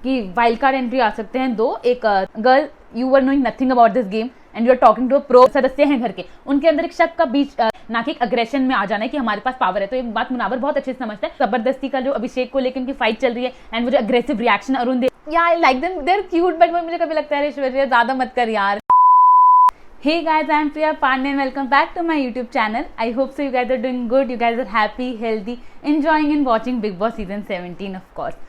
कि wild card entry आ सकते हैं दो। एक girl, you are knowing nothing about this game and you are talking to a pro सदस्य हैं घर के, उनके अंदर एक शक का बीच ना कि एक अग्रेशन में आ जाना है कि हमारे पास पावर है। तो एक बात मुनावर बहुत अच्छे से समझता है। जबरदस्ती का जो अभिषेक को लेकर उनकी फाइट चल रही है एंड वो जो अग्रेसिव रिएक्शन अरुण दे, या I like them, they are cute, but मुझे कभी लगता है ऐश्वर्या ज्यादा मत कर यार। Hey guys, I'm Priya Pandey and welcome back to my YouTube channel. I hope so you guys are doing good, you guys are happy, healthy, enjoying and watching Big Boss season 17 of course.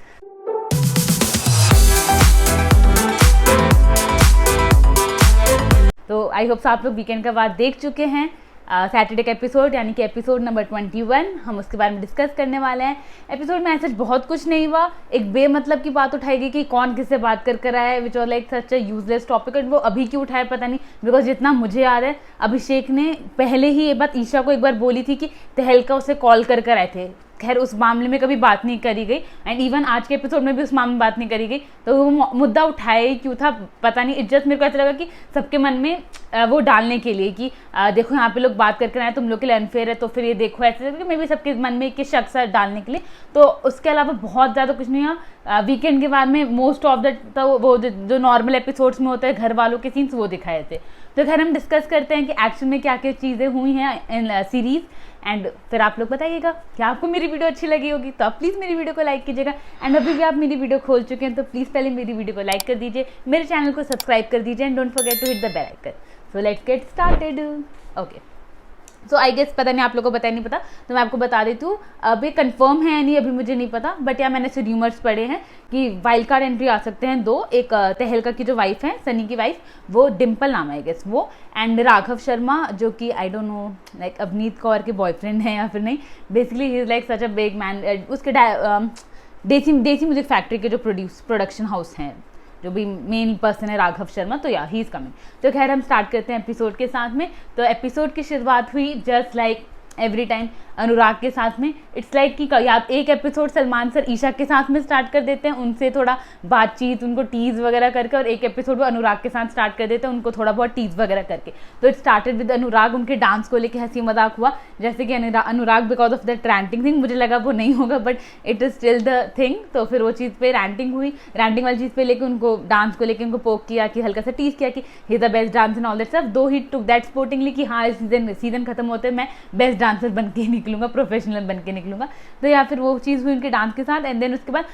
तो I hope आप लोग weekend का बाद देख चुके हैं Saturday का episode, यानी कि एपिसोड नंबर 21। हम उसके बारे में डिस्कस करने वाले हैं। एपिसोड में ऐसा बहुत कुछ नहीं हुआ, एक बेमतलब की बात उठाई गई कि कौन किससे बात कर रहा है, which was like such a useless topic. And वो अभी क्यों उठाया पता नहीं, बिकॉज जितना मुझे याद है अभिषेक ने पहले ही ये बात ईशा को एक बार बोली थी कि तहलका उसे कॉल कर आए थे। खैर उस मामले में कभी बात नहीं करी गई एंड इवन आज के एपिसोड में भी उस मामले में बात नहीं करी गई। तो वो मुद्दा उठाए क्यों था पता नहीं। इज्जत मेरे को ऐसा लगा कि सबके मन में वो डालने के लिए कि देखो यहाँ पे लोग बात करके आए, तुम लोग के लिए अनफेयर है, तो फिर ये देखो ऐसे मे भी सबके मन में एक शख्स डालने के लिए। तो उसके अलावा बहुत ज़्यादा कुछ नहीं हुआ। वीकेंड के बाद में मोस्ट ऑफ द तो वो जो नॉर्मल एपिसोड्स में होता है घर वालों के सीन्स वो दिखाए थे। तो खैर हम डिस्कस करते हैं कि एक्शन में क्या क्या चीज़ें हुई हैं इन सीरीज़ एंड फिर आप लोग बताइएगा क्या आपको मेरी वीडियो अच्छी लगी होगी। तो आप प्लीज़ मेरी वीडियो को लाइक कीजिएगा एंड अभी भी आप मेरी वीडियो खोल चुके हैं तो प्लीज़ पहले मेरी वीडियो को लाइक कर दीजिए, मेरे चैनल को सब्सक्राइब कर दीजिए and don't forget to hit the bell icon. So let's get started. Okay, so I guess पता नहीं आप लोगों को पता नहीं पता, तो मैं आपको बता देती हूँ। अभी कंफर्म है या नहीं अभी मुझे नहीं पता, बट या मैंने ऐसे र्यूमर्स पढ़े हैं कि वाइल्ड कार्ड एंट्री आ सकते हैं दो। एक तहलका की जो वाइफ है, सनी की वाइफ, वो डिम्पल नाम है आई गेस वो, एंड राघव शर्मा जो कि आई don't know like Avneet Kaur के बॉयफ्रेंड है या फिर नहीं। Basically he is like such a big man. उसके देसी म्यूजिक फैक्ट्री के जो प्रोडक्शन हाउस हैं, जो भी मेन पर्सन है राघव शर्मा, तो या ही इज़ कमिंग। तो खैर हम स्टार्ट करते हैं एपिसोड के साथ में। तो एपिसोड की शुरुआत हुई जस्ट लाइक एवरी टाइम अनुराग के साथ में। इट्स लाइक कि आप एक एपिसोड सलमान सर ईशा के साथ में स्टार्ट कर देते हैं, उनसे थोड़ा बातचीत, उनको टीज वगैरह करके, और एक एपिसोड वो अनुराग के साथ स्टार्ट कर देते हैं, उनको थोड़ा बहुत टीज वगैरह करके। तो इट स्टार्टेड विद अनुराग, उनके डांस को लेके हंसी मजाक हुआ, जैसे कि Anurag because of that ranting thing, मुझे लगा वो नहीं होगा but it is still the thing. तो फिर वो चीज़ पे रैंटिंग हुई, रैंटिंग वाली चीज़ पे लेके उनको डांस को लेके उनको पोक किया कि हल्का सा टीज किया कि he the best dance in all that stuff. दो ही टुक दैट स्पोर्टिंगली कि हाँ सीजन खत्म होते मैं बेस्ट डांसर बन के निकलूंगा, प्रोफेशनल बन के निकलूंगा। तो या फिर वो चीज़ हुई उनके डांस के साथ। एंड देन उसके बाद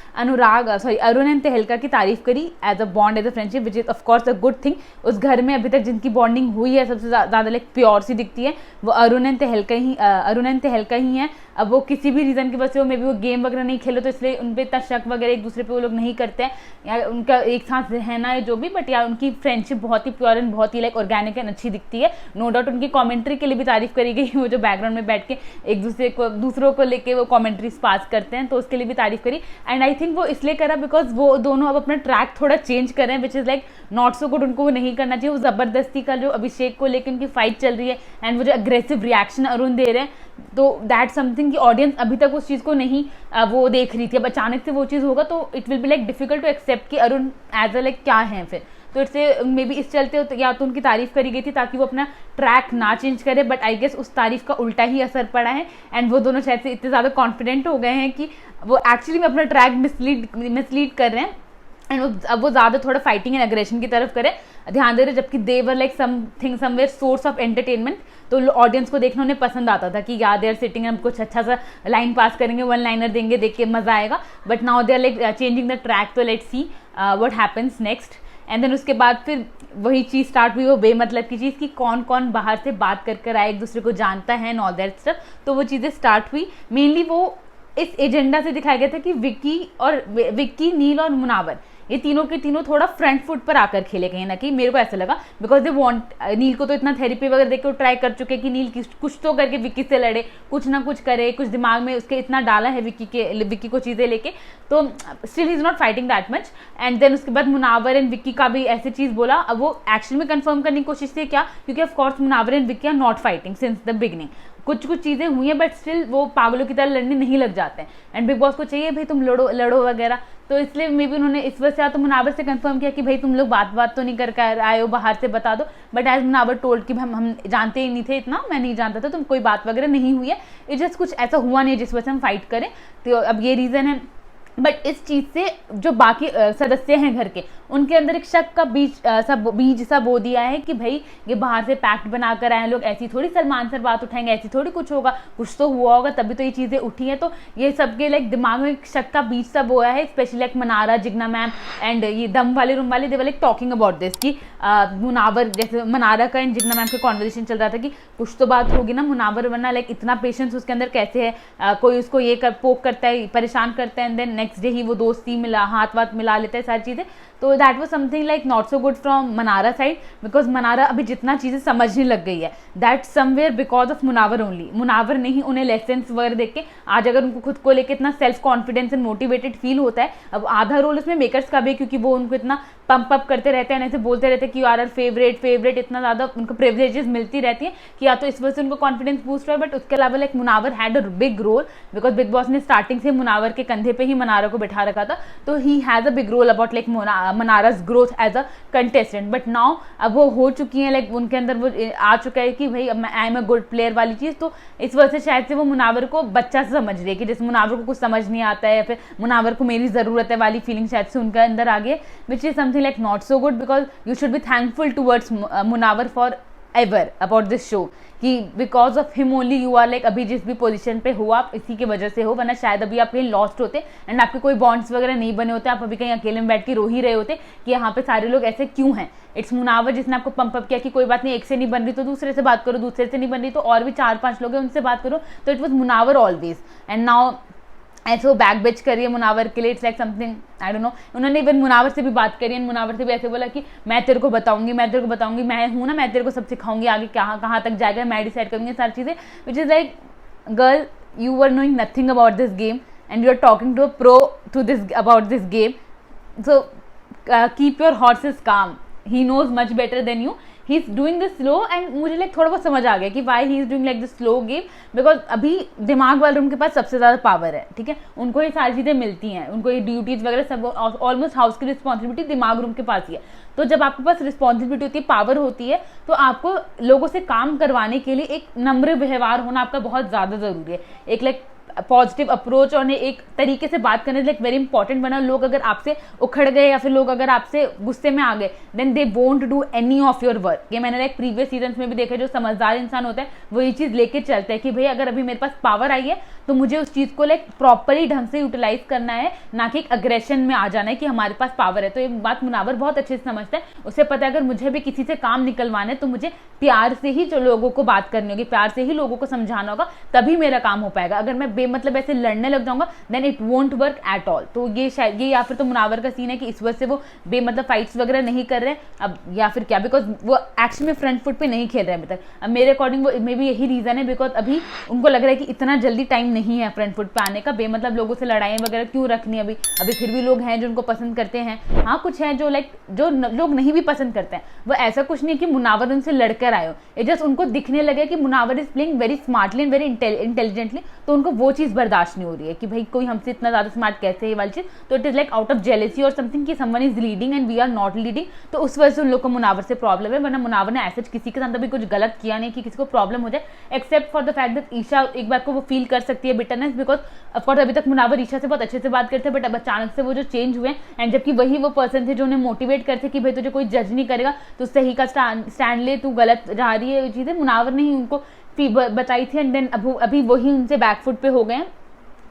अरुण एंड तहलका की तारीफ करी as a bond, as a friendship, which is of course a good thing. उस घर में अभी तक जिनकी बॉन्डिंग हुई है सबसे ज़्यादा लाइक प्योर सी दिखती है वो अरुण एंड तहलका ही है। अब वो किसी भी रीज़न की वजह से, वो मे बी वो गेम वगैरह नहीं खेलो तो इसलिए उन पर इतना शक वगैरह एक दूसरे पे वो लोग नहीं करते हैं, या उनका एक साथ रहना है जो भी, बट या उनकी फ्रेंडशिप बहुत ही प्योर एंड बहुत ही लाइक ऑर्गेनिक एंड अच्छी दिखती है। नो डाउट उनकी कमेंट्री के लिए भी तारीफ करी गई, वो जो बैकग्राउंड में बैठ के एक दूसरों को लेके वो कमेंट्रीज पास करते हैं, तो उसके लिए भी तारीफ करी। एंड आई थिंक वो इसलिए करा बिकॉज वो दोनों अब अपना ट्रैक थोड़ा चेंज कर रहे हैं, विच is like not so good. उनको वो नहीं करना चाहिए। वो जबरदस्ती का जो अभिषेक को लेकर उनकी फाइट चल रही है एंड वो जो अग्रेसिव रिएक्शन अरुण दे रहे हैं, तो दैट समथिंग की ऑडियंस अभी तक उस चीज़ को नहीं वो देख रही थी। अब अचानक से वो चीज़ होगा तो it will be like difficult to accept कि अरुण एज अ लाइक क्या है फिर। तो इससे मे बी इस चलते या तो उनकी तारीफ करी गई थी ताकि वो अपना ट्रैक ना चेंज करे, बट आई गेस उस तारीफ का उल्टा ही असर पड़ा है एंड वो दोनों शायद से इतने ज़्यादा कॉन्फिडेंट हो गए हैं कि वो एक्चुअली में अपना ट्रैक मिसलीड कर रहे हैं एंड अब वो ज़्यादा थोड़ा फाइटिंग एंड अग्रेशन की तरफ करें, ध्यान दे रहे, जबकि they were like something somewhere source of entertainment. तो ऑडियंस को देखना उन्हें पसंद आता था कि यार दे आर सिटिंग, हम कुछ अच्छा सा लाइन पास करेंगे, वन लाइनर देंगे, देख के मजा आएगा, but now they are like changing the track. तो let's see what happens next. And then उसके बाद फिर वही चीज़ स्टार्ट हुई, वो बेमतलब की चीज़ कि कौन कौन बाहर से बात कर आए, एक दूसरे को जानता है एंड ऑल दैट स्टफ। तो वो चीज़ें स्टार्ट हुई। मेनली वो इस एजेंडा से दिखाया गया था कि विक्की, नील और मुनावर, ये तीनों के तीनों थोड़ा फ्रंट फुट पर आकर खेले कहीं ना कहीं, मेरे को ऐसा लगा, बिकॉज दे वांट नील को तो इतना थेरेपी वगैरह देकर ट्राई कर चुके कि नील कुछ तो करके विक्की से लड़े, कुछ ना कुछ करे, कुछ दिमाग में उसके इतना डाला है विक्की को चीज़ें लेके, तो still he is not fighting that much. And then उसके बाद मुनावर एंड विक्की का भी ऐसी चीज़ बोला। अब वो एक्शन में कंफर्म करने की कोशिश थी क्या, क्योंकि of course Munawar and Vicky are not fighting since the beginning. कुछ चीज़ें हुई हैं बट स्टिल वो पागलों की तरह लड़ने नहीं लग जाते हैं एंड बिग बॉस को चाहिए भाई तुम लड़ो वगैरह। तो इसलिए मे बी उन्होंने इस वजह से तो मुनावर से कंफर्म किया कि भाई तुम लोग बात तो नहीं कर आए हो, बाहर से बता दो। बट एज मुनावर टोल्ड कि हम जानते ही नहीं थे, इतना मैं नहीं जानता था, तो कोई बात वगैरह नहीं हुई है, इट जस्ट कुछ ऐसा हुआ नहीं जिस वजह से हम फाइट करें। तो अब ये रीज़न है बट इस चीज से जो बाकी सदस्य हैं घर के, उनके अंदर एक शक का बीज सा बो दिया है कि भाई ये बाहर से पैक्ट बनाकर आए लोग, ऐसी थोड़ी सलमान सर बात उठाएंगे, ऐसी थोड़ी कुछ होगा, कुछ तो हुआ होगा तभी तो ये चीजें उठी हैं। तो ये सबके लाइक दिमाग में एक शक का बीज सा बोया है, specially like Mannara, Jigna ma'am and ये दम वाले रूम वाले, they were like talking about this कि मुनावर, जैसे मनारा का एंड जिग्ना मैम का कॉन्वर्सेशन चल रहा था कि कुछ तो बात होगी ना मुनावर, वरना लाइक इतना पेशेंस उसके अंदर कैसे है, कोई उसको ये पोक करता है, परेशान करता है, एंड देन नेक्स्ट डे ही वो दोस्ती मिला, हाथ वाथ मिला लेता है, सारी चीज़ें। तो that was something like not so good from Mannara side, because Mannara अभी जितना चीज़ें समझने लग गई है, that somewhere because of Munawar only. Munawar ने ही उन्हें लेसन्स वगैरह देख के आज अगर उनको खुद को लेकर इतना self confidence and motivated feel होता है। अब आधा रोल उसमें मेकर्स का भी, क्योंकि वो उनको इतना पंप अप करते रहते हैं, ऐसे बोलते रहते हैं कि यू आर फेवरेट, इतना ज़्यादा उनको प्रिविलेजेस मिलती रहती है कि या तो इस वजह से उनको कॉन्फिडेंस बूस्ट हुआ है। बट उसके अलावा like Munawar had a big role, because Bigg Boss ने स्टार्टिंग से मुनावर के कंधे पे ही मनारा को बैठा रखा था, तो he has a big role about like Mannara's growth as a contestant. But now अब वो हो चुकी है, लाइक उनके अंदर वो आ चुका है कि भाई I am a good player वाली चीज़। तो इस वजह से शायद से वो मुनावर को बच्चा से समझ रही है कि जैसे मुनावर को कुछ समझ नहीं आता है, या फिर मुनावर को मेरी ज़रूरत है वाली फीलिंग शायद से उनके अंदर आ गई, which is something like not so good, because you should be thankful towards Munawar forever about this show, कि because of him only you are like अभी जिस भी पोजीशन पे हो आप इसी की वजह से हो, वरना शायद अभी आप कहीं लॉस्ट होते एंड आपके कोई बॉन्ड्स वगैरह नहीं बने होते, आप अभी कहीं अकेले में बैठ के रो ही रहे होते कि यहाँ पे सारे लोग ऐसे क्यों हैं। इट्स मुनावर जिसने आपको पंप अप किया कि कोई बात नहीं, एक से नहीं बन रही तो दूसरे से बात करो, दूसरे से नहीं बन रही तो और भी 4-5 लोग हैं उनसे बात करो। तो it was Munawar always, and now ऐसे वो बैक बेच करिए मुनावर के लिए, it's like something I don't no. उन्होंने इवन मुनावर से भी बात करी, मुनावर से भी ऐसे बोला कि मैं तेरे को बताऊंगी, मैं हूँ ना, मैं तेरे को सब सिखाऊंगी, आगे कहाँ तक जाएगा मैं डिसाइड करूँगी सारी चीज़ें। Which is like girl, you are knowing nothing about this game and you are talking to a pro to this about this game, so keep your horses calm, he knows much better than you, he is doing this slow. And मुझे like थोड़ा बहुत समझ आ गया कि why he is doing like this slow game, because अभी दिमाग वाले उनके पास सबसे ज़्यादा पावर है, ठीक है, उनको ये सारी चीज़ें मिलती हैं, उनको ये ड्यूटीज़ वगैरह सब, ऑलमोस्ट हाउस की रिस्पॉन्सिबिलिटी दिमाग रूम के पास ही है। तो जब आपके पास रिस्पॉन्सिबिलिटी होती है, पावर होती है, तो आपको लोगों से काम करवाने के लिए एक नम्र व्यवहार होना आपका बहुत ज़्यादा ज़रूरी है, एक लाइक पॉजिटिव अप्रोच और एक तरीके से बात करने लाइक वेरी इंपॉर्टेंट। बना लोग अगर आपसे उखड़ गए या फिर लोग अगर आपसे गुस्से में आ गए, then they won't do any of your work. ये मैंने लाइक प्रीवियस सीजन में भी देखा, जो समझदार इंसान होता है वो ये चीज़ लेके चलता है कि भाई अगर अभी मेरे पास पावर आई है तो मुझे उस चीज़ को लाइक प्रॉपरली ढंग से यूटिलाइज करना है, ना कि एक अग्रेशन में आ जाना है कि हमारे पास पावर है। तो ये बात मुनावर बहुत अच्छे से समझता है, उसे पता है अगर मुझे भी किसी से काम निकलवाना है तो मुझे प्यार से ही जो लोगों को बात करनी होगी, प्यार से ही लोगों को समझाना होगा, तभी मेरा काम हो पाएगा। अगर मैं बेमतलब ऐसे लड़ने लग जाऊंगा then it won't work at all. तो ये शायद ये या फिर तो मुनावर का सीन है कि इस वजह से वो बेमतलब फाइट्स वगैरह नहीं कर रहे हैं अब, या फिर क्या, बिकॉज वो एक्शन में फ्रंट फुट पे नहीं खेल रहे हैं अभी तक। अब मेरे अकॉर्डिंग वो मे भी यही रीजन है, बिकॉज अभी उनको लग रहा है कि इतना जल्दी टाइम नहीं है फ्रंट फुट पे आने का, बेमतलब लोगों से लड़ाइयाँ वगैरह क्यों रखनी अभी फिर भी लोग हैं जो उनको पसंद करते हैं। हाँ कुछ है जो लाइक जो लोग नहीं भी पसंद करते हैं, वो ऐसा कुछ नहीं कि मुनावर उनसे लड़कर आए हो, ये जस्ट उनको दिखने लगे कि Munawar is playing very smartly and very intelligently, तो उनको वो चीज़ बर्दाश्त नहीं हो रही है कि भाई कोई हमसे इतना ज़्यादा स्मार्ट कैसे है ये वाली चीज़। तो it is like out of jealousy और समथिंग कि someone is leading and we are not leading, तो उस वजह से उन लोग को मुनावर से प्रॉब्लम है। वरना मुनावर ने ऐसे किसी के साथ अभी कुछ गलत किया नहीं कि किसी को प्रॉब्लम हो जाए, except for the fact that Isha एक बार को वो फील कर सकती है बिटरनेस, बिकॉज ऑफकोर्स अभी तक मुनावर ईशा से बहुत अच्छे से बात करते हैं, बट अब अचानक से वो जो चेंज हुए एंड जबकि वही वो पर्सन थे जो उन्हें मोटिवेट करते कि भाई तुझे कोई जज नहीं करेगा, तो सही का स्टैंड ले, तू गलत जा रही है, ये चीज़ें मुनावर ने ही उनको बताई थी। एंड देन अभी वही उनसे बैकफुट पे हो गए,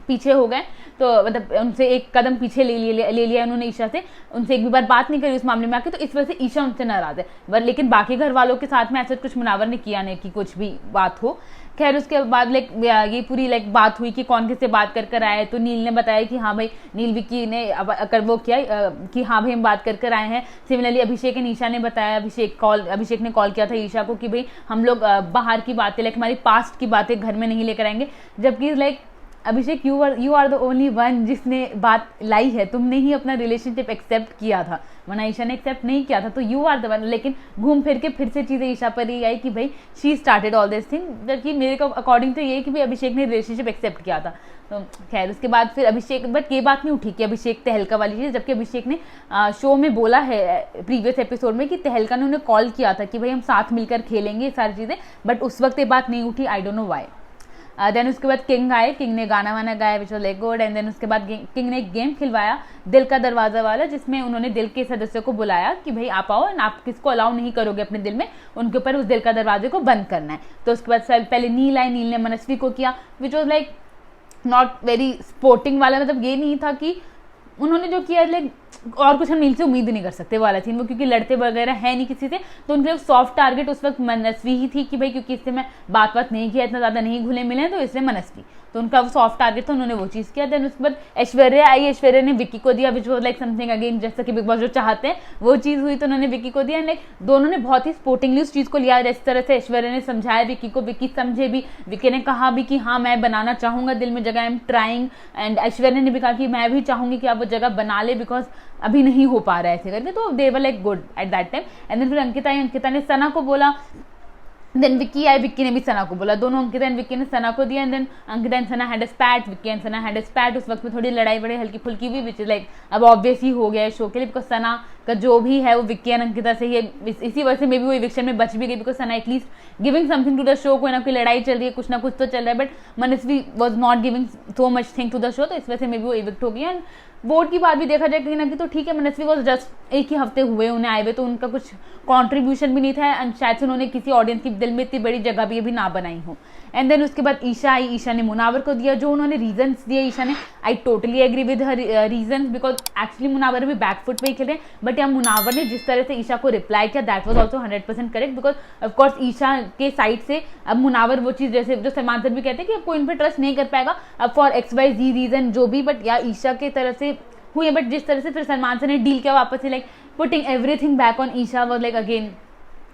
पीछे हो गए, तो मतलब उनसे एक कदम पीछे ले लिया उन्होंने ईशा से, उनसे एक भी बार बात नहीं करी उस मामले में आके, तो इस वजह से ईशा उनसे नाराज है। लेकिन बाकी घर वालों के साथ में ऐसा कुछ मुनावर ने किया नहीं कि कुछ भी बात हो। खैर उसके बाद लाइक ये पूरी लाइक बात हुई कि कौन किससे बात कर आए, तो नील ने बताया कि हाँ भाई, नील विक्की ने अगर वो किया कि हाँ भाई हम बात कर आए हैं। सिमिलरली अभिषेक एंड ईशा ने बताया, अभिषेक ने कॉल किया था ईशा को कि भाई हम लोग बाहर की बातें लाइक हमारी पास्ट की बातें घर में नहीं लेकर आएंगे, जबकि like Abhishek you are the only one जिसने बात लाई है, तुमने ही अपना रिलेशनशिप एक्सेप्ट किया था, वरना ईशा ने एक्सेप्ट नहीं किया था, तो यू आर द वन। लेकिन घूम फिर के फिर से चीज़ें ईशा पर ही आई कि भाई she started all this thing, जबकि मेरे को अकॉर्डिंग तो ये कि भाई अभिषेक ने रिलेशनशिप एक्सेप्ट किया था। तो खैर उसके बाद फिर अभिषेक, बट ये बात नहीं उठी कि अभिषेक तहलका वाली चीज़, जबकि अभिषेक ने शो में बोला है प्रीवियस एपिसोड में कि तहलका ने उन्हें कॉल किया था कि भाई हम साथ मिलकर खेलेंगे सारी चीज़ें, बट उस वक्त ये बात नहीं उठी, I don't know why. Then उसके बाद किंग आए, किंग ने गाना वाना गाया which was like good. And then उसके बाद किंग ने एक गेम खिलवाया दिल का दरवाजा वाला, जिसमें उन्होंने दिल के सदस्यों को बुलाया कि भाई आप आओ, आप किसको अलाउ नहीं करोगे अपने दिल में, उनके ऊपर उस दिल का दरवाजे को बंद करना है। तो उसके बाद पहले नील आई, नील ने मनस्वी को किया, which was like not very sporting वाला, मतलब ये नहीं था कि उन्होंने जो किया लाइक और कुछ हम नील से उम्मीद नहीं कर सकते वाला थी वो, क्योंकि लड़ते वगैरह है नहीं किसी से, तो उनके लिए सॉफ्ट टारगेट उस वक्त मनस्वी ही थी कि भाई क्योंकि इससे मैं बात नहीं किया, इतना ज़्यादा नहीं घुले मिले, तो इसलिए मनस्वी, तो उनका वो सॉफ्ट टारगेट था, उन्होंने वो चीज़ किया। देन उसके बाद ऐश्वर्या आई, ऐश्वर्या ने विक्की को दिया, which was like something again जैसा कि बिग बॉस जो चाहते हैं वो चीज़ हुई, तो उन्होंने विक्की को दिया। लाइक दोनों ने बहुत ही स्पोर्टिंगली उस चीज़ को लिया, जिस तरह से ऐश्वर्या ने समझाया विक्की को, विक्की समझे भी, विक्की ने कहा भी कि हाँ मैं बनाना चाहूँगा दिल में जगह, I am trying, and Aishwarya ने भी कहा कि मैं भी चाहूँगी कि आप वो जगह बना ले, बिकॉज अभी नहीं हो पा रहा है ऐसे करके, तो they were like good at that time. And then फिर अंकिता आई, अंकिता ने सना को बोला, देन विक्की आई, विक्की ने भी सना को बोला, दोनों अंकिता एंड विक्की ने सना को दिया। And then Ankita and Sana had a spat, Vicky and Sana had a spat. उस वक्त में थोड़ी लड़ाई बड़ी हल्की फुल्की हुई, विच इज लाइक अब ऑब्वियस ही हो गया है शो के लिए, बिकॉज सना का जो भी है वो विक्की एंड अंकिता से ही है, इसी वजह से मे बी वो इविक्शन में बच भी गई, because Sana at least giving something to the show, कोई ना कोई लड़ाई चल रही है, कुछ ना कुछ तो चल रहा है, but Manasvi was not giving so much thing to the show, तो इस वजह से मे बी वो इविक्ट हो गई। एंड वोट की बात भी देखा जाए कहीं ना कहीं तो ठीक है, मनस्वी वॉज जस्ट एक ही हफ्ते हुए उन्हें आए हुए, तो उनका कुछ कॉन्ट्रीब्यूशन भी नहीं था, एंड शायद से उन्होंने किसी ऑडियंस की दिल में इतनी बड़ी जगह भी अभी ना बनाई हो। एंड देन उसके बाद ईशा आई, ईशा ने मुनावर को दिया, जो उन्होंने रीजंस दिए ईशा ने, I totally agree with her reasons, because actually Munawar भी बैकफुट पे ही खेले, बट यहाँ मुनावर ने जिस तरह से ईशा को रिप्लाई किया that was also 100% correct, because of course Isha के साइड से अब मुनावर वो चीज़ जैसे जो सलमान सर भी कहते हैं कि अब कोई इन पर ट्रस्ट नहीं कर पाएगा अब फॉर XYZ रीजन जो भी, बट या ईशा के तरह से हुई है, बट जिस तरह से फिर सलमान सर ने डील किया वापस से, like putting everything back on Isha was like again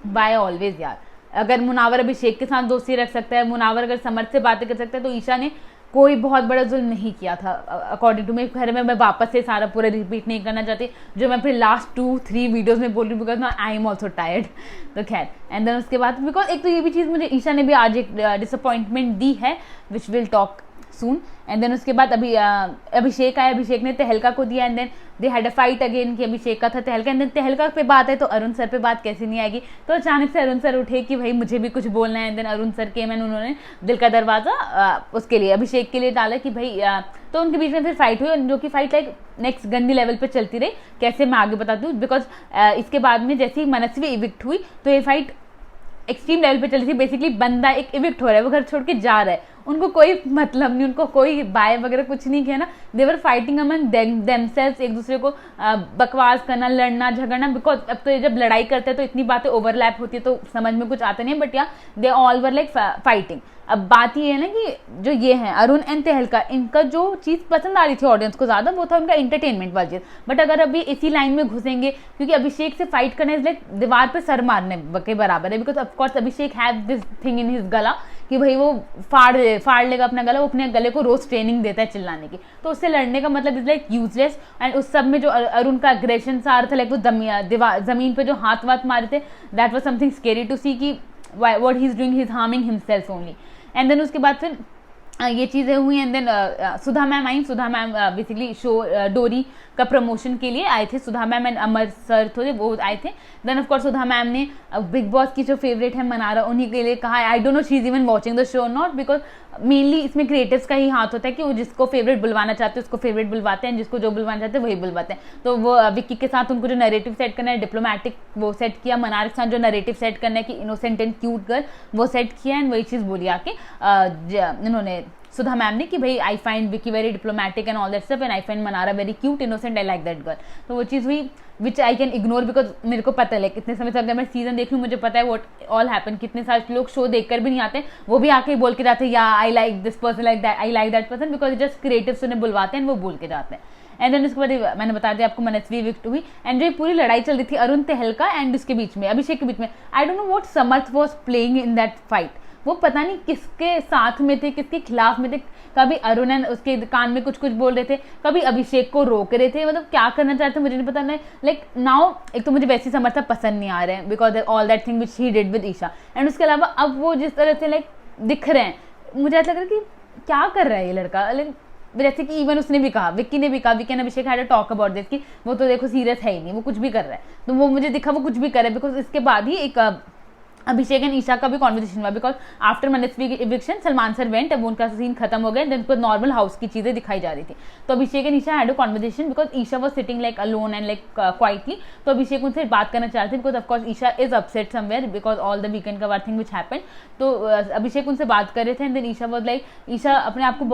by always यार, अगर मुनावर अभिषेक के साथ दोस्ती रख सकता है, मुनावर अगर समर्थ से बातें कर सकता है, तो ईशा ने कोई बहुत बड़ा जुल्म नहीं किया था अकॉर्डिंग टू मी। खैर मैं वापस से सारा पूरा रिपीट नहीं करना चाहती जो मैं अपने लास्ट 2-3 वीडियोस में बोल रही हूँ, because I am also tired. तो खैर एंड देन उसके बाद बिकॉज एक तो ये भी चीज़ मुझे ईशा ने भी आज एक डिसअपॉइंटमेंट दी है, which will talk soon. And then उसके बाद अभिषेक आया, अभिषेक ने तहलका को दिया, and then they had a fight again कि अभिषेक का था तहलका, एंड देन तहलका पे बात है तो अरुण सर पे बात कैसे नहीं आएगी, तो अचानक से अरुण सर उठे कि भाई मुझे भी कुछ बोलना है। एंड देन अरुण सर के मैंने उन्होंने दिल का दरवाज़ा उसके लिए अभिषेक के लिए डाला कि भाई तो उनके बीच में फिर फाइट हुई, जो कि फाइट लाइक नेक्स्ट गंदी लेवल पे चलती रही, कैसे मैं आगे बताती हूँ, बिकॉज इसके बाद में जैसे ही मनस्वी इविक्ट हुई तो ये फाइट एक्सट्रीम लेवल पे चली थी। बेसिकली बंदा एक इविक्ट हो रहा है, वो घर छोड़ के जा रहा है, उनको कोई मतलब नहीं, उनको कोई बाय वगैरह कुछ नहीं किया ना, देवर फाइटिंग अमंग देमसेल्व्स, एक दूसरे को बकवास करना, लड़ना झगड़ना, बिकॉज अब तो जब लड़ाई करते हैं तो इतनी बातें ओवरलैप होती है तो समझ में कुछ आता नहीं है, बट या they all were like fighting. अब बात ये है ना कि जो ये है अरुण एंड तहलका, इनका जो चीज़ पसंद आ रही थी ऑडियंस को ज़्यादा वो था उनका इंटरटेनमेंट वाली चीज़, बट अगर अभी इसी लाइन में घुसेंगे, क्योंकि अभिषेक से फाइट करना इज लाइक दीवार पे सर मारने के बराबर है, because of course Abhishek have this thing in his गला कि भाई वो फाड़ लेगा अपना गला, वो अपने गले को रोज ट्रेनिंग देता है चिल्लाने की, तो उससे लड़ने का मतलब इज लाइक यूजलेस। एंड उस सब में जो अरुण का अग्रेशन सा आ रहा था, लाइक वो जमीन पे जो हाथ वाथ मारे थे, that was something scary to see कि what he is doing, he is harming himself only. And then उसके बाद फिर ये चीज़ें हुई, एंड देन सुधा मैम आई। Sudha ma'am basically show Dori का प्रमोशन के लिए आए थे, Sudha ma'am and Amar sir थे वो आए थे। Then of course Sudha ma'am ने बिग बॉस की जो फेवरेट है मनारा, उन्हीं के लिए कहा, आई don't no she is even watching the show not, because mainly इसमें क्रिएटिव्स का ही हाथ होता है कि वो जिसको फेवरेट बुलवाना चाहते हैं उसको फेवरेट बुलवाते हैं, जिसको जो बुलवाना चाहते हैं वही बुलवाते हैं। तो वो विक्की के साथ उनको जो नैरेटिव सेट करना है, डिप्लोमेटिक वो सेट किया, मनारा के साथ जो नैरेटिव सेट करना है कि इनोसेंट एंड क्यूट गर्ल वो सेट किया, एंड वही चीज़ बोली आके इन्होंने सुधा मैम ने कि भाई I find Vicky very diplomatic and all that stuff, and I find Mannara very cute innocent, I like that girl. तो वो चीज़ हुई विच आई कैन इग्नोर, बिकॉज मेरे को पता है लाइक इतने समय तक अगर मैं सीजन देख लूँ मुझे पता है व्हाट ऑल हैपन। कितने सारे लोग शो देखकर भी नहीं आते, वो भी आके बोल के जाते हैं या I like this person, like that, I like that person, because just creatives उन्हें बुलवाते हैं, वो बोल के जाते हैं। एंड देन उसके बाद मैंने बता दिया आपको मनस्वी विक्ट हुई, एंड जो पूरी लड़ाई चल रही थी अरुण तहलका एंड उसके बीच में अभिषेक के बीच में, आई don't know what Samarth was playing in that fight, वो पता नहीं किसके साथ में थे, किसके खिलाफ में थे, कभी अरुण उसके कान में कुछ कुछ बोल रहे थे, कभी अभिषेक को रोक रहे थे, मतलब क्या करना चाहते मुझे नहीं पता। लाइक नाउ एक तो मुझे वैसी समर्था पसंद नहीं आ रहे हैं because all that thing which he did with Isha, and उसके अलावा अब वो जिस तरह से लाइक दिख रहे हैं, मुझे ऐसा लग रहा है कि क्या कर रहा है ये लड़का। लाइक जैसे कि इवन उसने भी कहा, विक्की ने भी कहा, Vicky and Abhishek had a talk about this कि वो तो देखो सीरियस है ही नहीं, वो कुछ भी कर रहा है, तो वो मुझे दिखा वो कुछ भी कर रहा है, बिकॉज इसके बाद ही एक अभिषेक एंड ईशा का भी कॉन्वर्सेशन हुआ, because after Manasvi eviction Salman sir went, अब उनका सीन खत्म हो गया, देन नॉर्मल हाउस की चीजें दिखाई जा रही थी। तो Abhishek and Isha had a conversation because Isha was sitting like alone and like quietly. तो अभिषेक उनसे बात करना चाह रहे थे because of course Isha is upset somewhere because all the weekend का थिंग विच हैपेंड। तो अभिषेक उनसे बात कर रहे थे and then Isha was like, Isha अपने आप को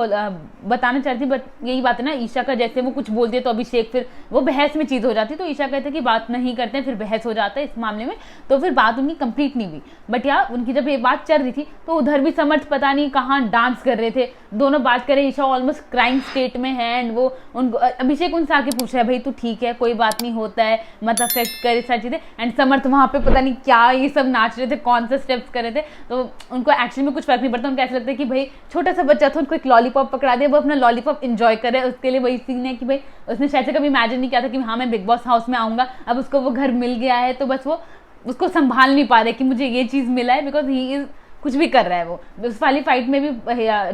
बताना चाहती थी, बट यही बात है ना, ईशा का जैसे वो कुछ बोलती है तो अभिषेक फिर वो बहस में चीज हो जाती है। तो ईशा कहते हैं कि बात नहीं करते हैं, फिर बहस हो जाता है इस मामले में, तो फिर बात उनकी कंप्लीट नहीं हुई। बट यार उनकी जब ये बात चल रही थी तो उधर भी समर्थ पता नहीं कहाँ डांस कर रहे थे, दोनों बात कर रहे, ईशा ऑलमोस्ट क्राइम स्टेट में है एंड वो उनको अभिषेक उनसे आके पूछ रहा है भाई तू ठीक है, कोई बात नहीं होता है, मत अफेक्ट करे सारी चीजें, एंड समर्थ वहां पे पता नहीं क्या ये सब नाच रहे थे, कौन से स्टेप्स कर रहे थे। तो उनको एक्चुअली में कुछ फर्क नहीं पड़ता, उनको ऐसा लगता है कि भाई छोटा सा बच्चा था, उनको एक लॉलीपॉप पकड़ा दिया, वो अपना लॉलीपॉप एंजॉय कर रहे हैं, उसके लिए वही सीन है कि भाई उसने शायद से कभी इमेजिन नहीं किया था कि हाँ मैं बिग बॉस हाउस में आऊंगा, अब उसको वो घर मिल गया है, तो बस वो उसको संभाल नहीं पा रहे कि मुझे ये चीज मिला है, बिकॉज ही इज कुछ भी कर रहा है। वो उस वाली फाइट में भी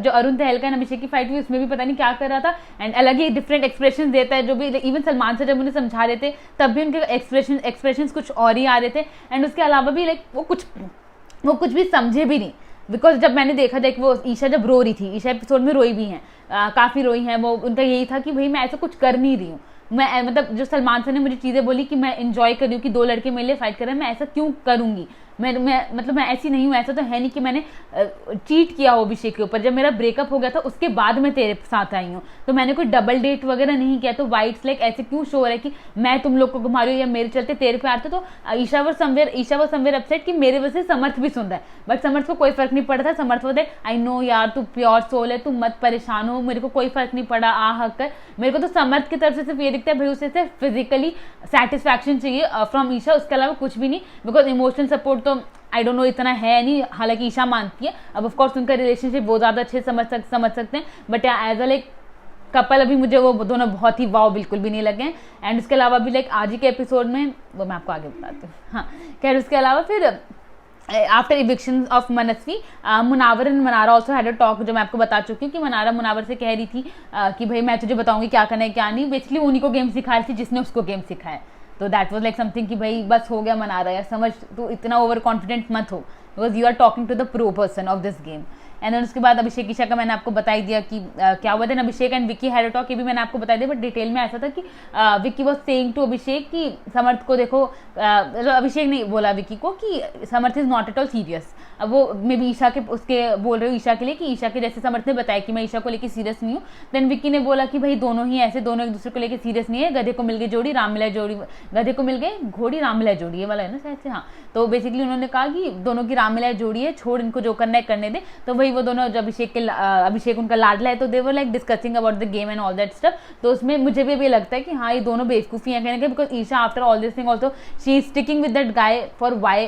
जो अरुण तहलका एंड अभिषेक की फाइट हुई उसमें भी पता नहीं क्या कर रहा था, एंड अलग ही डिफरेंट एक्सप्रेशन देता है, जो भी इवन सलमान से जब उन्हें समझा रहे थे तब भी उनके एक्सप्रेशन कुछ और ही आ रहे थे, एंड उसके अलावा भी लाइक वो कुछ भी समझे भी नहीं। बिकॉज जब मैंने देखा था कि वो ईशा जब रो रही थी, ईशा एपिसोड में रोई भी हैं, काफ़ी रोई हैं वो, उनका यही था कि भाई मैं ऐसा कुछ कर नहीं रही हूँ, मैं मतलब जो सलमान सर ने मुझे चीज़ें बोली कि मैं इंजॉय कर रही हूँ कि दो लड़के मेरे लिए फाइट कर रहे हैं, मैं ऐसा क्यों करूँगी, मैं मतलब मैं ऐसी नहीं हूँ, ऐसा तो है नहीं कि मैंने चीट किया हो अभिषेक के ऊपर। जब मेरा ब्रेकअप हो गया था उसके बाद मैं तेरे साथ आई हूँ, तो मैंने कोई डबल डेट वगैरह नहीं किया, तो वाइट्स लाइक ऐसे क्यों शो हो रहा है कि मैं तुम लोग को घुमा रही हूँ या मेरे चलते तेरे पे आते। तो ईशा वो समवेयर अपसेट कि मेरे वजह से समर्थ भी सुन रहा है, बट समर्थ को कोई फर्क नहीं पड़ा था। समर्थ बोलते आई नो यार तू प्योर सोल है, तू मत परेशान हो, मेरे को कोई फर्क नहीं पड़ा, आ हक कर, मेरे को तो समर्थ की तरफ से सिर्फ ये दिखता है भाई उसे सिर्फ फिजिकली सेटिस्फैक्शन चाहिए फ्रॉम ईशा, उसके अलावा कुछ भी नहीं, बिकॉज इमोशनल सपोर्ट तो आई डोंट नो इतना है नहीं, हालांकि ईशा मानती है। अब ऑफ कोर्स उनका रिलेशनशिप वो ज़्यादा अच्छे समझ सकते हैं, but as a like couple अभी मुझे वो दोनों बहुत ही वाव बिल्कुल भी नहीं लगे। एंड उसके अलावा भी लाइक आज ही के एपिसोड में वो मैं आपको आगे बताती हूँ। हाँ खैर, उसके अलावा फिर after eviction of Manasvi Munawar and Mannara also had a talk, जो मैं आपको बता चुकी हूँ कि मनारा मुनावर से कह रही थी कि भाई मैं तुझे बताऊंगी क्या करना है क्या नहीं, बेसिकली उन्हीं को गेम सिखा रही थी जिसने उसको गेम सिखाया। तो दैट वाज लाइक समथिंग कि भाई बस हो गया मनारा यार, समझ तू इतना ओवर कॉन्फिडेंट मत हो, because you are talking to the pro person of this game. And उसके बाद अभिषेक ईशा का मैंने आपको बता ही दिया कि क्या हुआ था। Abhishek and Vicky had a talk, ये भी मैंने आपको बता दिया, बट डिटेल में ऐसा था कि विक्की वाज सेइंग टू अभिषेक कि समर्थ को देखो, अभिषेक ने बोला विक्की को कि Samarth is not at all serious. अब वो मे बी ईशा के उसके बोल रहे हो ईशा के लिए कि ईशा के जैसे समर्थ ने बताया कि मैं ईशा को लेकर सीरियस नहीं हूँ, देन विक्की ने बोला कि भाई दोनों ही ऐसे, दोनों एक दूसरे को लेकर सीरियस नहीं है, गधे को मिल गई जोड़ी राम मिला जोड़ी, गधे को मिल गई घोड़ी राम मिला जोड़ी, ये वाला है ना शायद से। हाँ, तो बेसिकली उन्होंने कहा कि दोनों की राम मिला जोड़ी है, छोड़ इनको जो करना है करने दे। तो वही वो दोनों जब अभिषेक उनका लाडला है, तो they were like discussing about the game and all that stuff. तो उसमें मुझे भी लगता है कि हाँ ये दोनों बेवकूफी हैं कहने के, because Isha after all this thing also she is sticking with that guy for why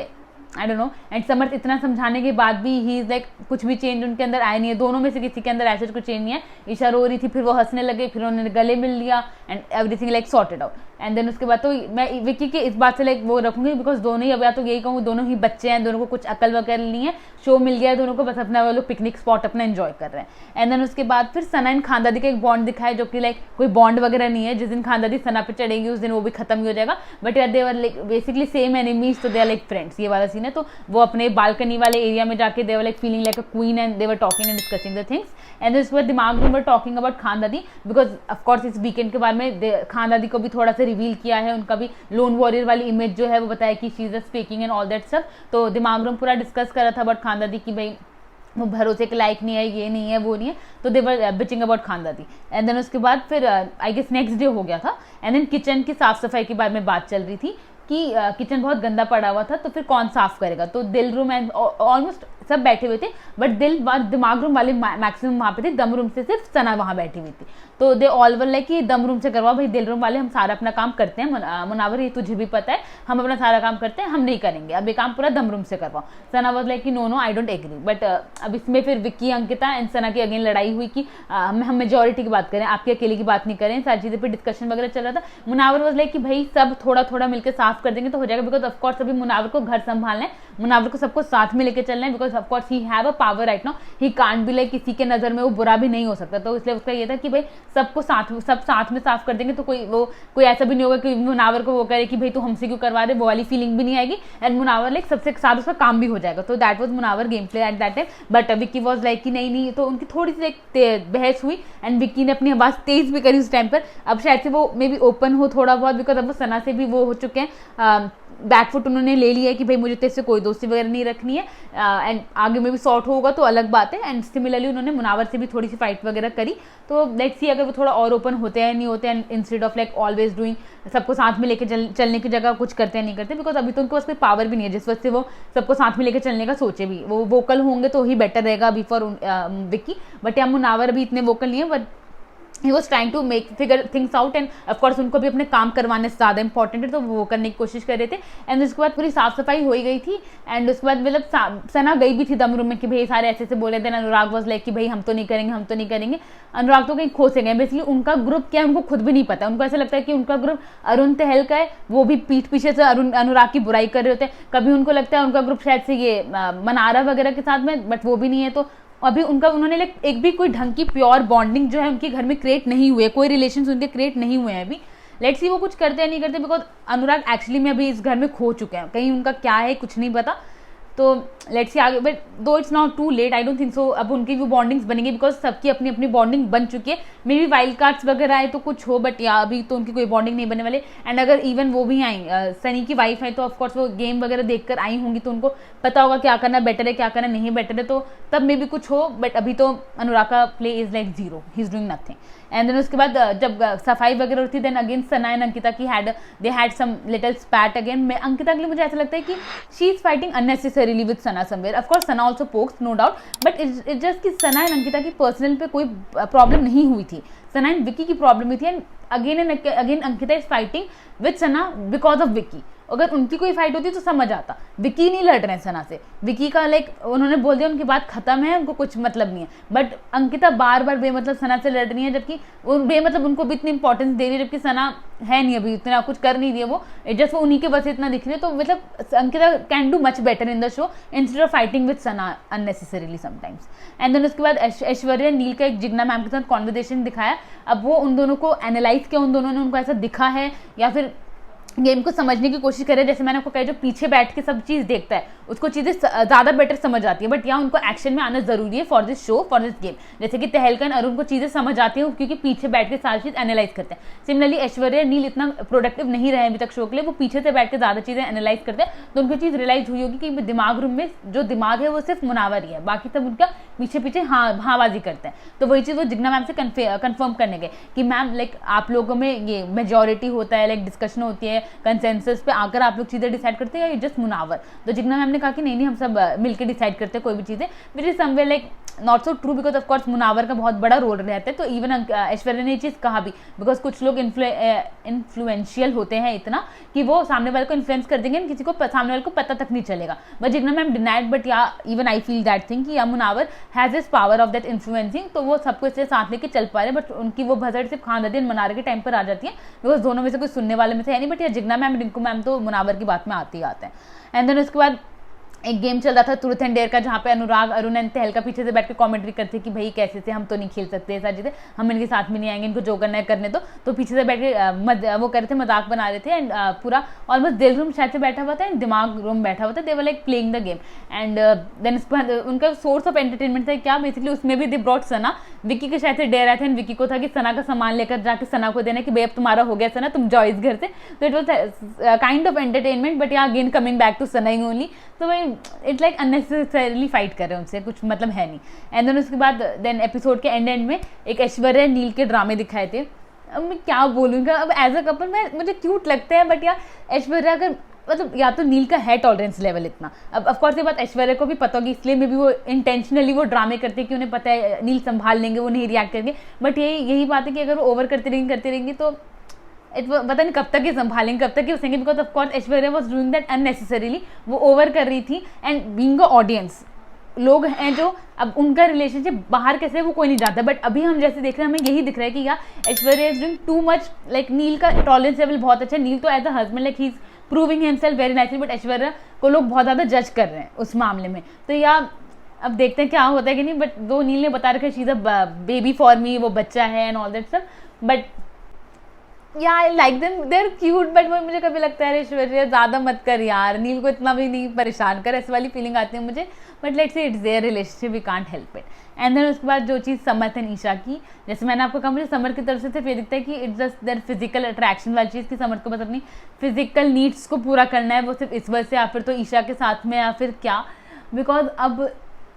I don't know. And Samarth इतना समझाने के बाद भी ही इज लाइक कुछ भी चेंज उनके अंदर आया नहीं है, दोनों में से किसी के अंदर ऐसा कुछ चेंज नहीं है। ईशा रो रही थी, फिर वो हंसने लगे, फिर उन्होंने गले मिल लिया and everything like sorted out. And then उसके बाद तो मैं विक्की के इस बात से लाइक वो रखूंगी, बिकॉज दोनों ही, अब या तो यही कहूँ दोनों ही बच्चे हैं, दोनों को कुछ अकल वगैरह नहीं है, शो मिल गया है दोनों को, बस अपना वो लोग पिकनिक स्पॉट अपना एंजॉय कर रहे हैं। एंड देन उसके बाद फिर सना एंड खानदादी का एक बॉन्ड दिखाया, जो कि लाइक कोई बॉन्ड वगैरह नहीं है, जिस दिन खानदादी सना पे चढ़ेगी उस दिन वो भी खत्म ही हो जाएगा, बट यार they were like basically same enemies, तो दे आर लाइक फ्रेंड्स, ये वाला सीन है। तो वो अपने बालकनी वाले एरिया में जाके they were like feeling like a queen and they were talking and discussing the things. And इस बार दिमाग में talking about Khanzaadi, because of course इस वीकेंड के बारे में खानदादी को भी थोड़ा सा रिवील किया है, उनका भी लोन वॉरियर वाली इमेज जो है वो बताया कि she is just faking and all that stuff. तो दिमाग में पूरा डिस्कस कर रहा था अबाउट खानदादी की भाई वो भरोसे के लायक नहीं है, ये नहीं है, वो नहीं है, तो they were bitching about खानदादी। And then उसके बाद फिर आई गेस नेक्स्ट डे हो गया था, एंड देन किचन की साफ सफाई के बारे में बात चल रही थी कि किचन बहुत गंदा पड़ा हुआ था, तो फिर कौन साफ करेगा। तो दिल रूम एंड ऑलमोस्ट सब बैठे हुए थे, बट दिमाग रूम वाले मैक्सिमम वहाँ पे थे, दम रूम से सिर्फ सना वहाँ बैठी हुई थी। तो दे ऑल वर लाइक कि दम रूम से करवा, भाई दिल रूम वाले हम सारा अपना काम करते हैं, मुनावर ये तुझे भी पता है, हम अपना सारा काम करते हैं, हम नहीं करेंगे, अब ये काम पूरा दम रूम से करवाओ। सना वाज लाइक कि no I don't agree. But अब इसमें फिर विक्की, अंकिता एंड सना की अगेन लड़ाई हुई कि हम मेजोरिटी की बात करें, आपकी अकेले की बात नहीं करें, सारी चीज़ें पर डिस्कशन वगैरह चल रहा था। मुनावर वाज लाइक कि भाई सब थोड़ा थोड़ा मिलकर साफ कर देंगे तो हो जाएगा, बिकॉज ऑफकोर्स अभी मुनावर को घर संभालना है, मुनावर को सबको साथ में लेके चलना है, because of course he have a power right now, he can't be like किसी के नज़र में वो बुरा भी नहीं हो सकता। तो इसलिए उसका ये था कि भाई सबको सब साथ में साफ कर देंगे तो कोई ऐसा भी नहीं होगा कि मुनावर को वो करे कि भाई तू हमसे क्यों करवा रहे, वो वाली फीलिंग भी नहीं आएगी, एंड मुनावर लाइक सबसे साथ उसका काम भी हो जाएगा। तो that was Munawar game play at that time. But Vicky was like कि नहीं, तो उनकी थोड़ी सी एक बहस हुई एंड विक्की ने अपनी आवाज़ तेज भी करी उस टाइम पर। अब शायद से वो मे बी ओपन हो थोड़ा बहुत, बिकॉज अब वो सना से भी वो हो चुके हैं, बैकफुट उन्होंने ले लिया है कि भाई मुझे तेरे से कोई दोस्ती वगैरह नहीं रखनी है, एंड आगे में भी सॉर्ट होगा तो अलग बात है। एंड सिमिलरली उन्होंने मुनावर से भी थोड़ी सी फाइट वगैरह करी। तो लेट्स सी अगर वो थोड़ा और ओपन होते हैं नहीं होते हैं, instead of like always doing सबको साथ में लेके चलने की जगह कुछ करते हैं नहीं करते, बिकॉज अभी तो उनके पास कोई पावर भी नहीं है जिस वजह से वो सबको साथ में लेके चलने का सोचे भी। वो वोकल होंगे तो ही बेटर रहेगा अभी फॉर विक्की, बट या मुनावर अभी इतने वोकल नहीं है, but he was trying to figure things out, and of course उनको भी अपने काम करवाने से ज़्यादा इंपॉर्टेंट है तो वो करने की कोशिश कर रहे थे। एंड उसके बाद पूरी साफ सफाई हो गई थी, एंड उसके बाद मतलब सना गई भी थी दम रूम में कि भाई सारे ऐसे बोले थे। अनुराग वॉज लाइक कि भाई हम तो नहीं करेंगे। अनुराग तो कहीं खो से गए, बेसिकली उनका ग्रुप क्या है उनको खुद भी नहीं पता। उनको ऐसा लगता है कि उनका ग्रुप अरुण तहल का है, वो भी पीठ पीछे से अनुराग की बुराई कर रहे होते हैं। कभी उनको लगता है उनका ग्रुप शायद से ये मनारा वगैरह के साथ में, बट वो भी नहीं है। तो अभी उन्होंने लाइक एक भी कोई ढंग की प्योर बॉन्डिंग जो है उनके घर में क्रिएट नहीं हुई है, कोई रिलेशंस उनके क्रिएट नहीं हुए हैं अभी। लेट्स सी वो कुछ करते हैं नहीं करते, बिकॉज अनुराग एक्चुअली में अभी इस घर में खो चुके हैं, कहीं उनका क्या है कुछ नहीं पता। तो लेट्स सी आगे, but though it's not too late, I don't think so अब उनकी भी बॉन्डिंग्स बनेंगी, बिकॉज सबकी अपनी अपनी बॉन्डिंग बन चुकी है। मे बी वाइल्ड कार्ड्स वगैरह आए तो कुछ हो, बट या अभी तो उनकी कोई बॉन्डिंग नहीं बनने वाले। एंड अगर इवन वो भी आई सनी की वाइफ है तो ऑफकोर्स वो गेम वगैरह देखकर आई होंगी, तो उनको पता होगा क्या करना बेटर है क्या करना नहीं बेटर है, तो तब मे भी कुछ हो। बट अभी तो अनुराग का play is like zero, he is doing nothing. And then उसके बाद जब सफाई वगैरह होती then again Sana and Ankita की they had some little spat again. मैं अंकिता के लिए मुझे ऐसा लगता है कि she is fighting unnecessarily with Sana somewhere. Of course Sana also pokes no doubt, but it just कि सना एंड अंकिता की पर्सनल पे कोई प्रॉब्लम नहीं हुई थी, सना एंड विक्की की प्रॉब्लम हुई थी। And again Ankita is fighting with Sana because of Vicky. अगर उनकी कोई फाइट होती तो समझ आता, विक्की नहीं लड़ रहे हैं सना से, विक्की का लाइक उन्होंने बोल दिया उनकी बात खत्म है, उनको कुछ मतलब नहीं है। बट अंकिता बार बार बेमतलब सना से लड़ रही है, जबकि बेमतलब उनको भी इतनी इंपॉर्टेंस दे रही है, जबकि सना है नहीं अभी इतना कुछ कर नहीं रही है, वो जस्ट वो उन्हीं के बस इतना दिख रही है। तो मतलब Ankita can do much better in the show instead of fighting with Sana unnecessarily sometimes. And then उसके बाद ऐश्वर्या नील का एक जिग्ना मैम के साथ कॉन्वर्सेशन दिखाया। अब वो उन दोनों को एनालाइज किया, उन दोनों ने उनको ऐसा दिखा है या फिर गेम को समझने की कोशिश करे। जैसे मैंने आपको कहा जो पीछे बैठ के सब चीज़ देखता है उसको चीज़ें ज़्यादा बेटर समझ आती है, बट यहाँ उनको एक्शन में आना जरूरी है for this show for this game. जैसे कि तहलका और उनको चीज़ें समझ आती हैं क्योंकि पीछे बैठ के सारी चीज़ एनालाइज करते हैं। सिमिलरली ऐश्वर्या नील इतना प्रोडक्टिव नहीं रहे अभी तक शो के लिए, वो पीछे से बैठ के ज़्यादा चीज़ें एनालाइज करते हैं। तो उनको चीज़ रियलाइज हुई होगी कि दिमाग रूम में जो दिमाग है वो सिर्फ मुनावर ही है, बाकी सब उनका पीछे पीछे हाँबाजी करते हैं। तो वही चीज़ वो जिग्ना मैम से कन्फर्म करने गए कि मैम लाइक आप लोगों में ये मेजोरिटी होता है, लाइक डिस्कशन होती है, कंसेंसस पे आकर आप लोग चीज़ें डिसाइड करते हैं या जस्ट मुनावर। तो जिग्ना मैम ने कहा कि नहीं हम सब मिलकर डिसाइड करते हैं कोई भी चीज़ें, which is somewhere like not so true, because of course Munawar का बहुत बड़ा रोल रहता है। तो इवन ऐश्वर्या ने ये चीज़ कहा भी, बिकॉज कुछ लोग इन्फ्लुएंशियल होते हैं इतना कि वो सामने वाले को इन्फ्लुएंस कर देंगे, किसी को सामने वाले को पता तक नहीं चलेगा। But Jigna ma'am denied, but yeah even I feel that thing कि Munawar has this power of that influencing, तो वो सबको इससे साथ लेके चल पा रहे हैं। बट उनकी वो भसड़ सिर्फ खानदादी मनारे के टाइम पर आ जाती है, बिकॉज दोनों में से कोई सुनने वाले में से है नहीं। बट या जिग्ना मैम रिंकू मैम तो मुनावर की बात में आते ही आते हैं। एंड देन उसके बाद एक गेम चल रहा था ट्रूथ एंड डेयर का, जहाँ पे अनुराग अरुण एंड तहलका पीछे से बैठ के कमेंट्री करते कि भाई कैसे से हम तो नहीं खेल सकते ऐसा चीज़ें, हम इनके साथ में नहीं आएंगे, इनको जो करना है करने दो। तो पीछे से बैठ के वो कर रहे थे, मजाक बना रहे थे। एंड पूरा ऑलमोस्ट दिल रूम शायद से बैठा हुआ था एंड दिमाग रूम बैठा हुआ था, they were like playing the game. And then उनका सोर्स ऑफ एंटरटेनमेंट था क्या, बेसिकली उसमें भी दे ब्रॉट सना, विक्की के शायद से डेयर आए थे एंड विक्की को था कि सना का सामान लेकर जाके सना को देना कि भाई अब तुम्हारा हो गया सना, तुम जाओ इस घर से। तो it was kind of entertainment, but यहाँ again coming back to Sana only. तो भाई इट्स लाइक अननेसेसरीली फाइट कर रहे हैं उनसे, कुछ मतलब है नहीं। एंड देन उसके बाद देन एपिसोड के एंड में एक ऐश्वर्या नील के ड्रामे दिखाए थे। अब मैं क्या बोलूँगा, अब एज अ कपल मुझे क्यूट लगता है, बट यार ऐश्वर्या अगर मतलब या तो नील का है टॉलरेंस लेवल इतना, अब ऑफकोर्स ये बात ऐश्वर्या को भी पता होगी, इसलिए मे भी वो इंटेंशनली वो ड्रामे करते हैं कि उन्हें पता है नील संभाल लेंगे, वो नहीं रिएक्ट करेंगे। बट यही बात है कि अगर वो ओवर करते रहेंगे तो पता नहीं कब तक ये संभालेंगे, कब तक ये उसेंगे, because of course Aishwarya was doing that unnecessarily, वो ओवर कर रही थी। एंड बीइंग अ ऑडियंस लोग हैं जो अब उनका रिलेशनशिप बाहर कैसे है वो कोई नहीं जानता, बट अभी हम जैसे देख रहे हैं हमें यही दिख रहा है कि यार Aishwarya is doing too much, like Neel का टॉलरेंस लेवल बहुत अच्छा है, नील तो as a husband like he is proving himself very nicely, but Aishwarya को लोग बहुत ज़्यादा जज कर रहे हैं उस मामले में। तो यार अब देखते हैं क्या होता है कि नहीं, बट दो नील ने बता रखा है she is a baby for me, वो बच्चा है एंड ऑल दैट सब, but yeah I like them, they are cute, but मुझे कभी लगता है ऐश्वर्या ज़्यादा मत कर यार, नील को इतना भी नहीं परेशान कर, ऐसी वाली फीलिंग आती है मुझे, but let's say it's their relationship, we can't help it. And then उसके बाद जो चीज़ समर्थ एंड ईशा की, जैसे मैंने आपको कहा मुझे समर की तरफ से सिर्फ ये दिखता है कि it's just their physical attraction वाली चीज़ की, समर को बस अपनी फिजिकल नीड्स को पूरा करना है, वो सिर्फ इस वजह से, या फिर तो ईशा के साथ में, या फिर क्या, बिकॉज अब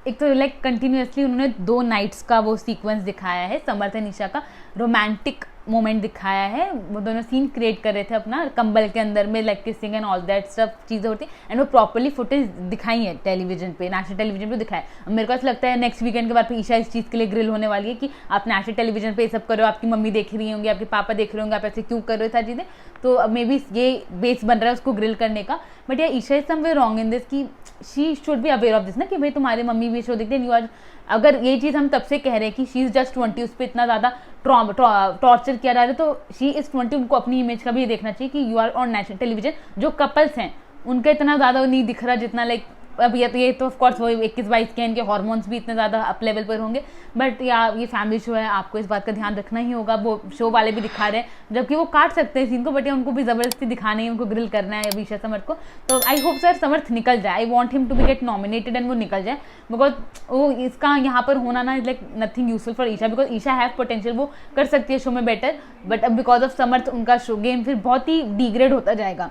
एक तो लाइक कंटिन्यूसली उन्होंने 2 नाइट्स का वो सीक्वेंस दिखाया है, समर्थ एंड ईशा का रोमांटिक मोमेंट दिखाया है, वो दोनों सीन क्रिएट कर रहे थे अपना कंबल के अंदर में, like kissing and all that सब चीज़ें होती हैं, एंड वो प्रॉपर्ली फुटेज दिखाई है टेलीविजन पे, नेशनल टेलीविजन पे दिखाया है। अब मेरे को ऐसा लगता है नेक्स्ट वीकेंड के बाद फिर ईशा इस चीज़ के लिए ग्रिल होने वाली है कि आप नेशनल टेलीविजन पे ये सब कर रहे हो, आपकी मम्मी देख रही होंगी, आपके पापा देख रहे होंगे, आप ऐसे क्यों कर रहे हो सारी चीज़ें, तो अब मे बी ये बेस बन रहा है उसको ग्रिल करने का। बट यार Isha is somewhere wrong in this कि she should be aware of this ना, कि भाई तुम्हारी मम्मी भी शो देखते हैं, यू आर, अगर ये चीज़ हम तब से कह रहे हैं कि शी इज़ जस्ट 20, उस पर इतना ज़्यादा टॉर्चर किया जा रहा है, तो शी इज़ 20, उनको अपनी इमेज का भी देखना चाहिए कि you are on national television. जो कपल्स हैं उनका इतना ज़्यादा नहीं दिख रहा जितना लाइक अब ये तो ऑफकोर्स वो 21-22 के, इनके हार्मोन्स भी इतने ज़्यादा अप लेवल पर होंगे, बट या ये फैमिली शो है, आपको इस बात का ध्यान रखना ही होगा। वो शो वाले भी दिखा रहे हैं जबकि वो काट सकते हैं सीन को, बट या उनको भी ज़बरदस्ती दिखाना है, उनको ग्रिल करना है अभी ईशा समर्थ को। तो आई होप सर समर्थ निकल जाए, I want him to be get nominated and वो निकल जाए, बिकॉज वो इसका यहाँ पर होना ना is like nothing useful for Isha, because Isha have potential, वो कर सकती है शो में बेटर, बट अब बिकॉज ऑफ समर्थ उनका शो गेम फिर बहुत ही डिग्रेड होता जाएगा।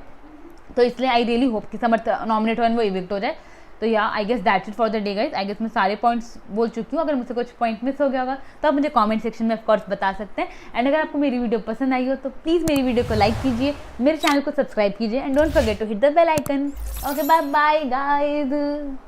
तो इसलिए आई रियली होप कि समर्थ नॉमिनेट हो एंड वो इविक्ट हो जाए। तो yeah I guess that's it for the day guys, I guess मैं सारे पॉइंट्स बोल चुकी हूँ। अगर मुझसे कुछ पॉइंट मिस हो गया होगा तो आप मुझे कमेंट सेक्शन में ऑफकोर्स बता सकते हैं। एंड अगर आपको मेरी वीडियो पसंद आई हो तो प्लीज़ मेरी वीडियो को लाइक कीजिए, मेरे चैनल को सब्सक्राइब कीजिए, and don't forget to hit the bell icon. Okay bye bye guys.